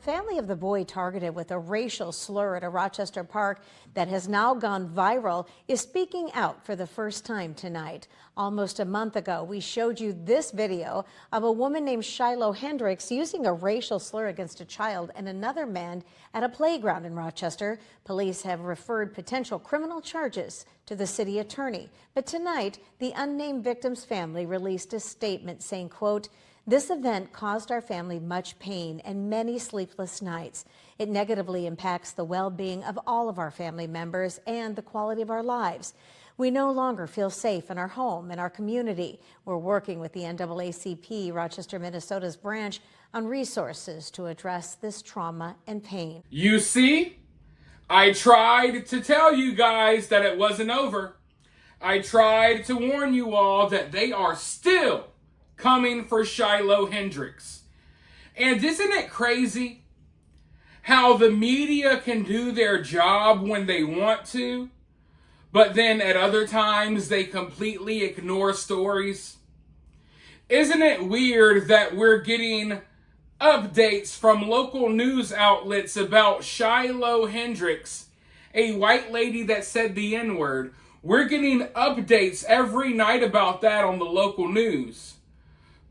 Family of the boy targeted with a racial slur at a Rochester park that has now gone viral is speaking out for the first time tonight. Almost a month ago, we showed you this video of a woman named Shiloh Hendrix using a racial slur against a child and another man at a playground in Rochester. Police have referred potential criminal charges to the city attorney. But tonight, the unnamed victim's family released a statement saying, quote, "This event caused our family much pain and many sleepless nights. It negatively impacts the well-being of all of our family members and the quality of our lives. We no longer feel safe in our home and our community. We're working with the NAACP Rochester, Minnesota's branch on resources to address this trauma and pain." You see, I tried to tell you guys that it wasn't over. I tried to warn you all that they are still coming for Shiloh Hendrix. And isn't it crazy how the media can do their job when they want to, but then at other times they completely ignore stories? Isn't it weird that we're getting updates from local news outlets about Shiloh Hendrix, a white lady that said the N-word? We're getting updates every night about that on the local news.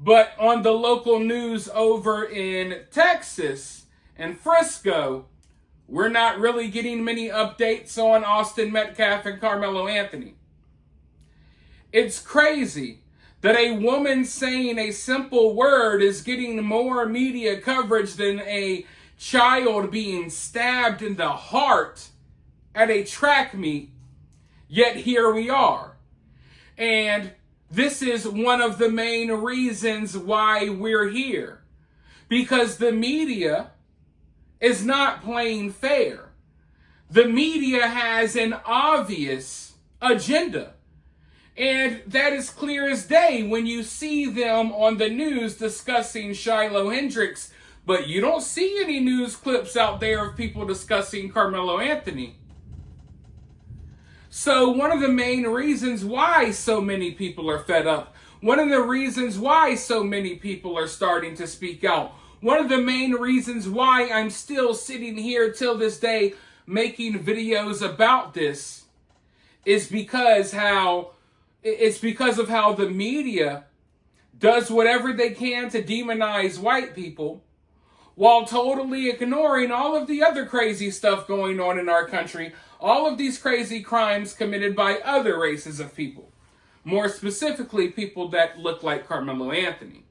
But on the local news over in Texas and Frisco, we're not really getting many updates on Austin Metcalf and Karmelo Anthony. It's crazy that a woman saying a simple word is getting more media coverage than a child being stabbed in the heart at a track meet. Yet here we are. And this is one of the main reasons why we're here. Because the media is not playing fair. The media has an obvious agenda. And that is clear as day when you see them on the news discussing Shiloh Hendrix, but you don't see any news clips out there of people discussing Karmelo Anthony. So one of the main reasons why so many people are fed up, one of the reasons why so many people are starting to speak out, one of the main reasons why I'm still sitting here till this day making videos about this is because of how the media does whatever they can to demonize white people while totally ignoring all of the other crazy stuff going on in our country, all of these crazy crimes committed by other races of people, more specifically people that look like Karmelo Anthony.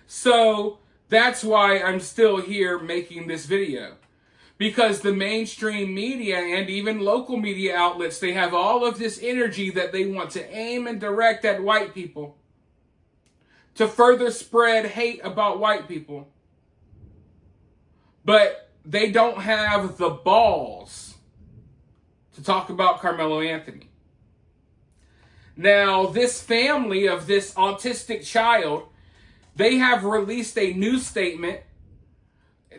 So that's why I'm still here making this video, because the mainstream media and even local media outlets, they have all of this energy that they want to aim and direct at white people to further spread hate about white people. But they don't have the balls to talk about Karmelo Anthony. Now, this family of this autistic child, they have released a new statement.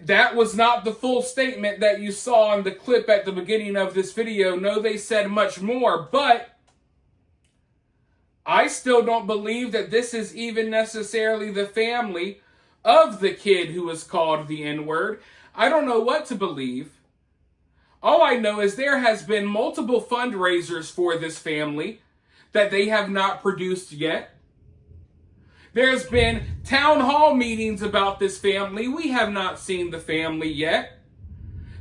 That was not the full statement that you saw in the clip at the beginning of this video. No, they said much more, but I still don't believe that this is even necessarily the family of the kid who was called the N-word. I don't know what to believe. All I know is there has been multiple fundraisers for this family that they have not produced yet. There's been town hall meetings about this family. We have not seen the family yet.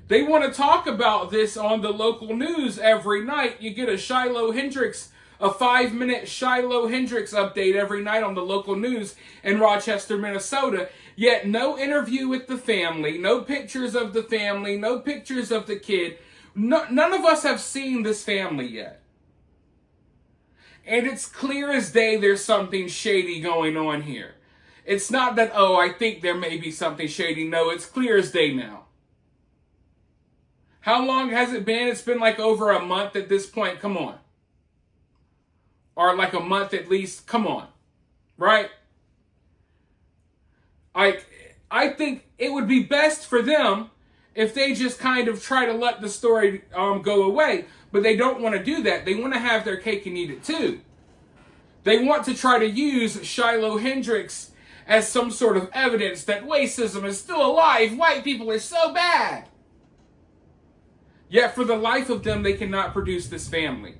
They want to talk about this on the local news every night. You get a 5-minute Shiloh Hendrix update every night on the local news in Rochester, Minnesota. Yet no interview with the family, no pictures of the family, no pictures of the kid. None of us have seen this family yet. And it's clear as day there's something shady going on here. It's not that, oh, I think there may be something shady. No, it's clear as day now. How long has it been? It's been like over a month at this point. Come on. Or like a month at least. Come on. Right? I think it would be best for them if they just kind of try to let the story go away. But they don't want to do that. They want to have their cake and eat it too. They want to try to use Shiloh Hendrix as some sort of evidence that racism is still alive. White people are so bad. Yet for the life of them, they cannot produce this family.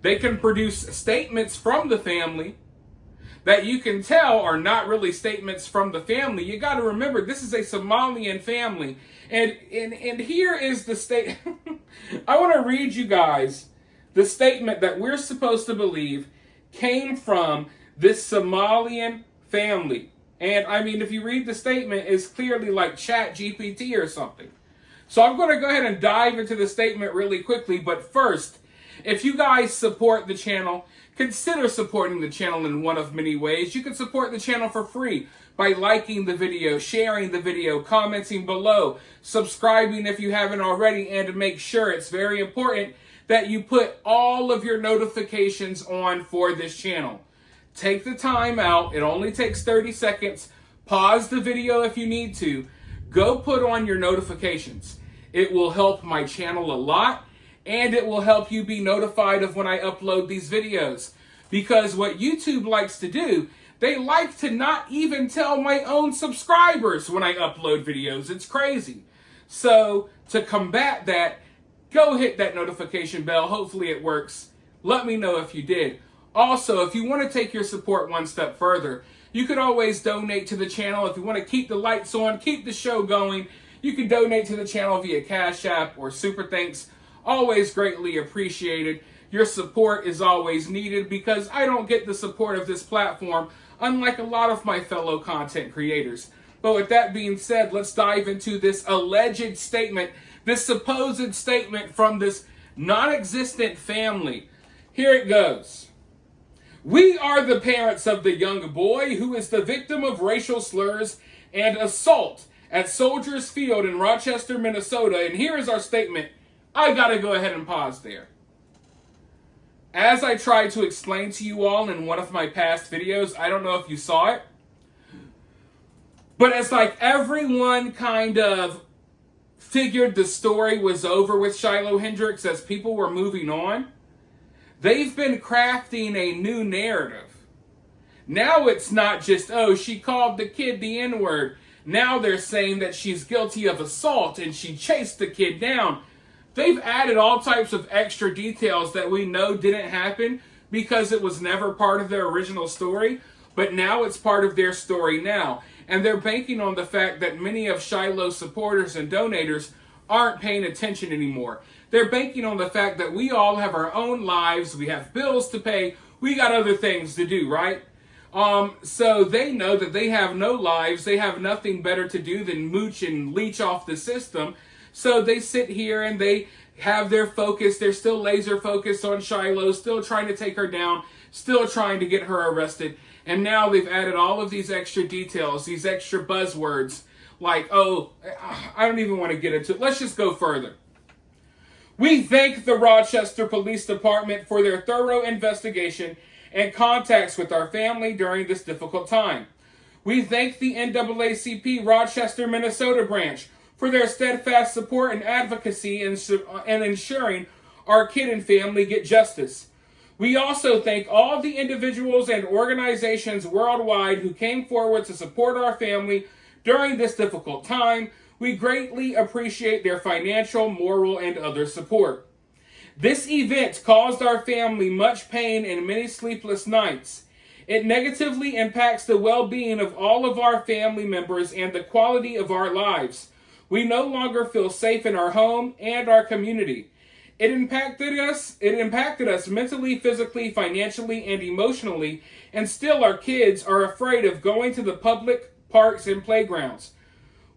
They can produce statements from the family that you can tell are not really statements from the family. You got to remember, this is a Somalian family. And here is the state. I want to read you guys the statement that we're supposed to believe came from this Somalian family. And I mean, if you read the statement, it's clearly like Chat GPT or something. So I'm going to go ahead and dive into the statement really quickly. But first, if you guys support the channel, consider supporting the channel in one of many ways. You can support the channel for free by liking the video, sharing the video, commenting below, subscribing if you haven't already, and to make sure, it's very important that you put all of your notifications on for this channel. Take the time out. It only takes 30 seconds. Pause the video if you need to. Go put on your notifications. It will help my channel a lot, and it will help you be notified of when I upload these videos. Because what YouTube likes to do, they like to not even tell my own subscribers when I upload videos. It's crazy. So to combat that, go hit that notification bell. Hopefully it works. Let me know if you did. Also, if you want to take your support one step further, you could always donate to the channel. If you want to keep the lights on, keep the show going, you can donate to the channel via Cash App or Super Thanks. Always greatly appreciated. Your support is always needed because I don't get the support of this platform, unlike a lot of my fellow content creators. But with that being said, let's dive into this alleged statement, this supposed statement from this non-existent family. Here it goes. We are the parents of the young boy who is the victim of racial slurs and assault at Soldiers Field in Rochester, Minnesota. And here is our statement. I gotta go ahead and pause there. As I tried to explain to you all in one of my past videos, I don't know if you saw it, but it's like everyone kind of figured the story was over with Shiloh Hendrix as people were moving on. They've been crafting a new narrative. Now it's not just, oh, she called the kid the N-word. Now they're saying that she's guilty of assault and she chased the kid down. They've added all types of extra details that we know didn't happen because it was never part of their original story, but now it's part of their story now. And they're banking on the fact that many of Shiloh's supporters and donators aren't paying attention anymore. They're banking on the fact that we all have our own lives, we have bills to pay, we got other things to do, right? So they know that they have no lives, they have nothing better to do than mooch and leech off the system. So they sit here and they have their focus. They're still laser focused on Shiloh, still trying to take her down, still trying to get her arrested. And now they've added all of these extra details, these extra buzzwords, like, oh, I don't even want to get into it. Let's just go further. We thank the Rochester Police Department for their thorough investigation and contacts with our family during this difficult time. We thank the NAACP Rochester, Minnesota branch for their steadfast support and advocacy in ensuring our kid and family get justice. We also thank all the individuals and organizations worldwide who came forward to support our family during this difficult time. We greatly appreciate their financial, moral, and other support. This event caused our family much pain and many sleepless nights. It negatively impacts the well-being of all of our family members and the quality of our lives. We no longer feel safe in our home and our community. It impacted us mentally, physically, financially, and emotionally, and still our kids are afraid of going to the public parks and playgrounds.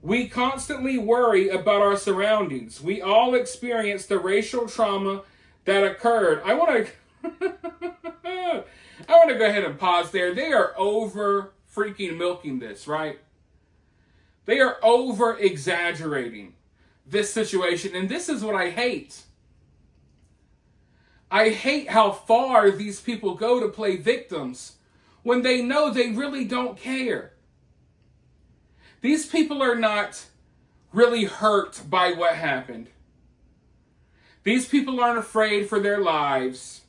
We constantly worry about our surroundings. We all experience the racial trauma that occurred. I want to go ahead and pause there. They are over freaking milking this, right? They are over exaggerating this situation. And this is what I hate. I hate how far these people go to play victims when they know they really don't care. These people are not really hurt by what happened. These people aren't afraid for their lives.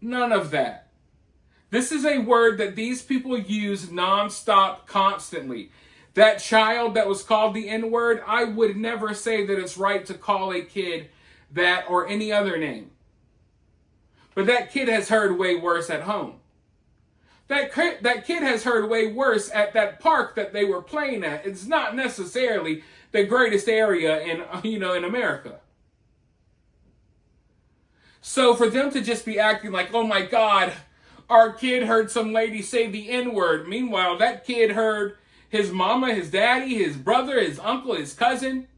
None of that. This is a word that these people use nonstop, constantly. That child that was called the N-word, I would never say that it's right to call a kid that or any other name. But that kid has heard way worse at home. That kid has heard way worse at that park that they were playing at. It's not necessarily the greatest area in America. So for them to just be acting like, oh my God, our kid heard some lady say the N-word. Meanwhile, that kid heard his mama, his daddy, his brother, his uncle, his cousin,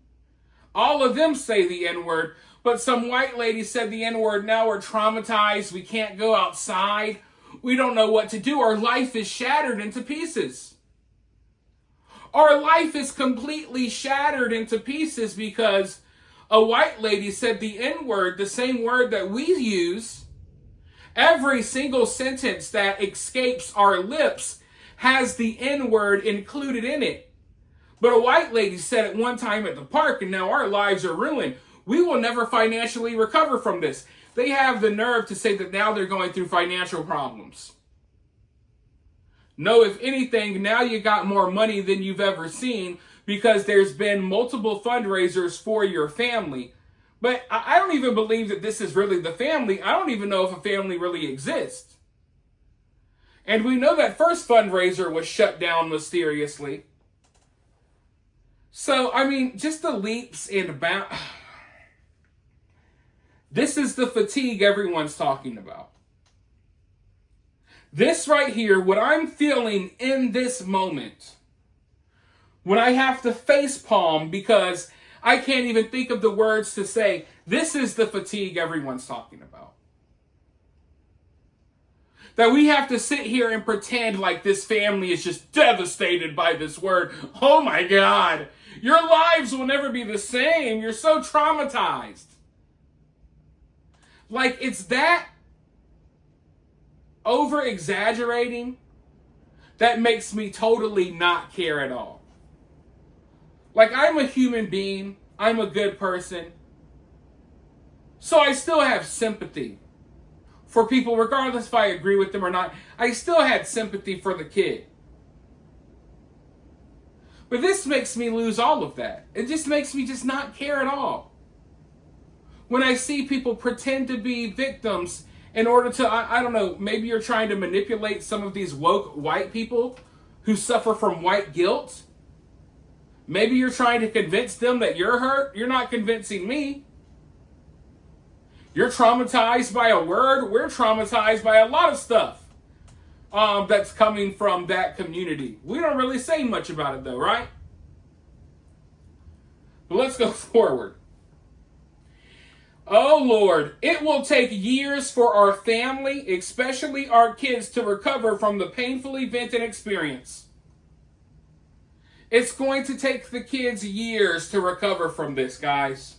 all of them say the N-word. But some white lady said the N-word. Now we're traumatized. We can't go outside. We don't know what to do. Our life is shattered into pieces. Our life is completely shattered into pieces because a white lady said the N-word, the same word that we use. Every single sentence that escapes our lips has the N-word included in it. But a white lady said it one time at the park, and now our lives are ruined. We will never financially recover from this. They have the nerve to say that now they're going through financial problems. No, if anything, now you got more money than you've ever seen because there's been multiple fundraisers for your family. But I don't even believe that this is really the family. I don't even know if a family really exists. And we know that first fundraiser was shut down mysteriously. So, I mean, just the leaps and bounds. This is the fatigue everyone's talking about. This right here, what I'm feeling in this moment, when I have to face palm because I can't even think of the words to say, this is the fatigue everyone's talking about. That we have to sit here and pretend like this family is just devastated by this word. Oh my God, your lives will never be the same. You're so traumatized. Like, it's that over-exaggerating that makes me totally not care at all. Like, I'm a human being. I'm a good person. So I still have sympathy for people, regardless if I agree with them or not. I still had sympathy for the kid. But this makes me lose all of that. It just makes me just not care at all. When I see people pretend to be victims in order to, I don't know, maybe you're trying to manipulate some of these woke white people who suffer from white guilt. Maybe you're trying to convince them that you're hurt. You're not convincing me. You're traumatized by a word. We're traumatized by a lot of stuff that's coming from that community. We don't really say much about it though, right? But let's go forward. Oh Lord, it will take years for our family, especially our kids, to recover from the painful event and experience. It's going to take the kids years to recover from this, guys.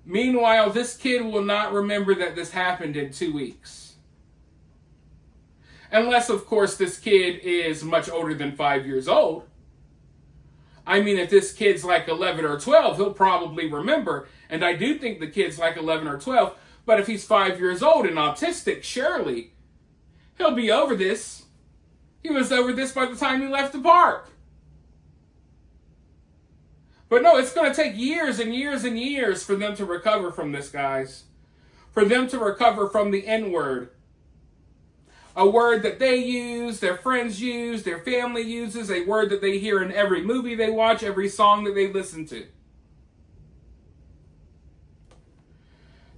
Meanwhile, this kid will not remember that this happened in 2 weeks. Unless, of course, this kid is much older than 5 years old. I mean, if this kid's like 11 or 12, he'll probably remember. And I do think the kid's like 11 or 12. But if he's 5 years old and autistic, surely he'll be over this. He was over this by the time he left the park. But no, it's going to take years and years and years for them to recover from this, guys. For them to recover from the N-word. A word that they use, their friends use, their family uses, a word that they hear in every movie they watch, every song that they listen to.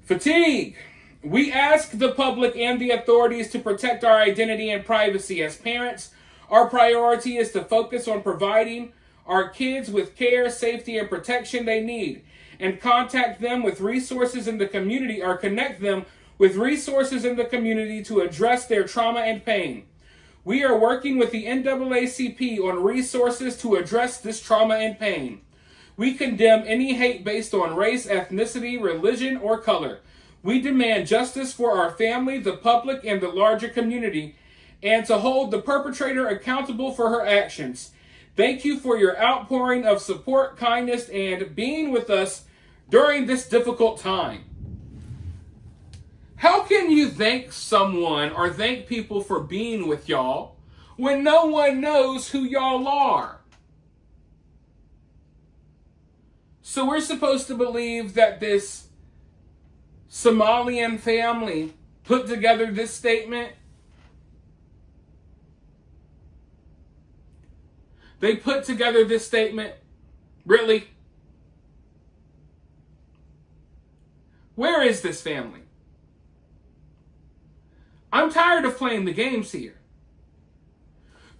Fatigue. We ask the public and the authorities to protect our identity and privacy. As parents, our priority is to focus on providing our kids with care, safety, and protection they need, and contact them with resources in the community or connect them with resources in the community to address their trauma and pain. We are working with the NAACP on resources to address this trauma and pain. We condemn any hate based on race, ethnicity, religion, or color. We demand justice for our family, the public, and the larger community, and to hold the perpetrator accountable for her actions. Thank you for your outpouring of support, kindness, and being with us during this difficult time. How can you thank someone or thank people for being with y'all when no one knows who y'all are? So we're supposed to believe that this Somalian family put together this statement? They put together this statement? Really? Where is this family? I'm tired of playing the games here.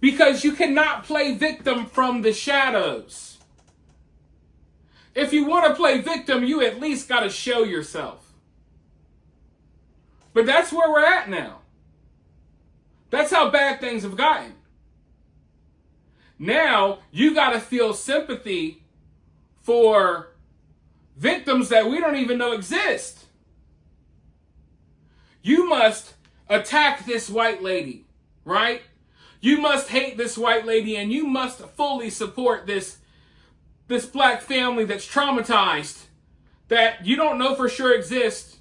Because you cannot play victim from the shadows. If you want to play victim, you at least got to show yourself. But that's where we're at now. That's how bad things have gotten. Now, you got to feel sympathy for victims that we don't even know exist. You must attack this white lady, right? You must hate this white lady, and you must fully support this black family that's traumatized, that you don't know for sure exists,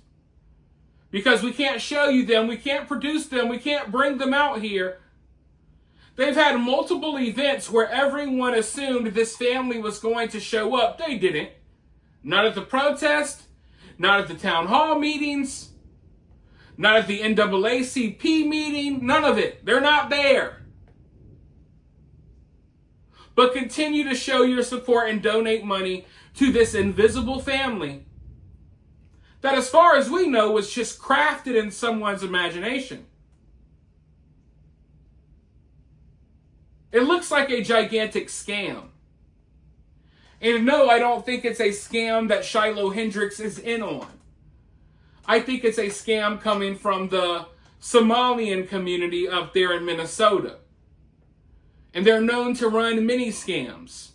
because we can't show you them, we can't produce them, we can't bring them out here. They've had multiple events where everyone assumed this family was going to show up. They didn't. Not at the protest, not at the town hall meetings, not at the NAACP meeting, none of it. They're not there. But continue to show your support and donate money to this invisible family that, as far as we know, was just crafted in someone's imagination. It looks like a gigantic scam. And no, I don't think it's a scam that Shiloh Hendrix is in on. I think it's a scam coming from the Somalian community up there in Minnesota. And they're known to run many scams,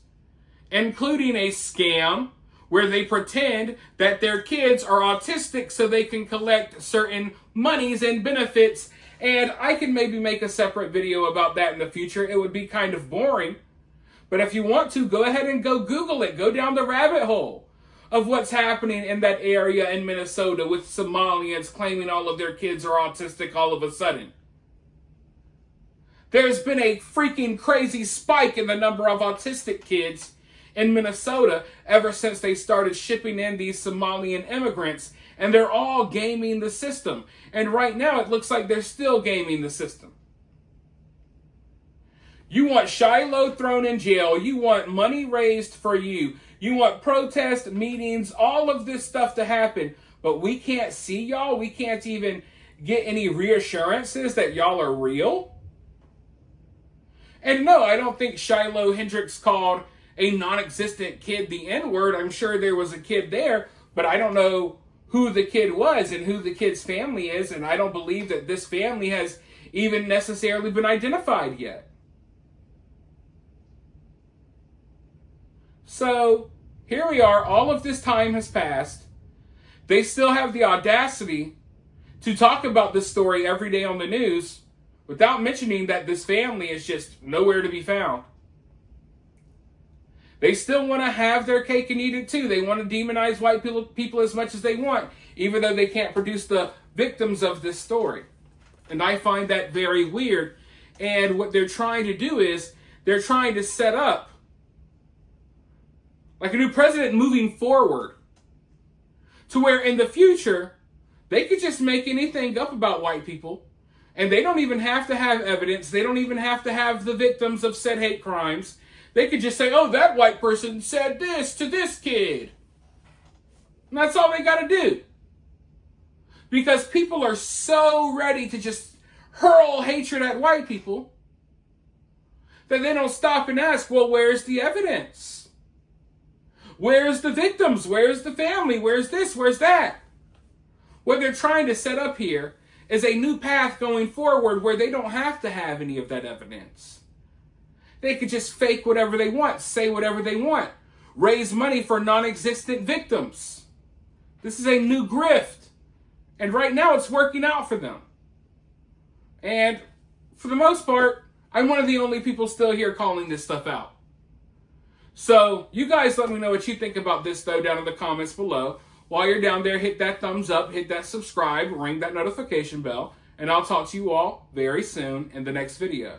including a scam where they pretend that their kids are autistic so they can collect certain monies and benefits. And I can maybe make a separate video about that in the future. It would be kind of boring. But if you want to, go ahead and go Google it. Go down the rabbit hole of what's happening in that area in Minnesota with Somalians claiming all of their kids are autistic all of a sudden. There's been a freaking crazy spike in the number of autistic kids in Minnesota ever since they started shipping in these Somalian immigrants. And they're all gaming the system. And right now it looks like they're still gaming the system. You want Shiloh thrown in jail. You want money raised for you. You want protest meetings, all of this stuff to happen. But we can't see y'all. We can't even get any reassurances that y'all are real. And no, I don't think Shiloh Hendrix called a non-existent kid the N-word. I'm sure there was a kid there, but I don't know who the kid was and who the kid's family is. And I don't believe that this family has even necessarily been identified yet. So here we are. All of this time has passed. They still have the audacity to talk about this story every day on the news without mentioning that this family is just nowhere to be found. They still want to have their cake and eat it too. They want to demonize white people as much as they want, even though they can't produce the victims of this story. And I find that very weird. And what they're trying to do is they're trying to set up like a new president moving forward to where in the future they could just make anything up about white people. And they don't even have to have evidence. They don't even have to have the victims of said hate crimes. They could just say, oh, that white person said this to this kid. And that's all they got to do. Because people are so ready to just hurl hatred at white people that they don't stop and ask, well, where's the evidence? Where's the victims? Where's the family? Where's this? Where's that? What they're trying to set up here is a new path going forward where they don't have to have any of that evidence. They could just fake whatever they want, say whatever they want, raise money for non-existent victims. This is a new grift. And right now it's working out for them. And for the most part, I'm one of the only people still here calling this stuff out. So you guys let me know what you think about this, though, down in the comments below. While you're down there, hit that thumbs up, hit that subscribe, ring that notification bell, and I'll talk to you all very soon in the next video.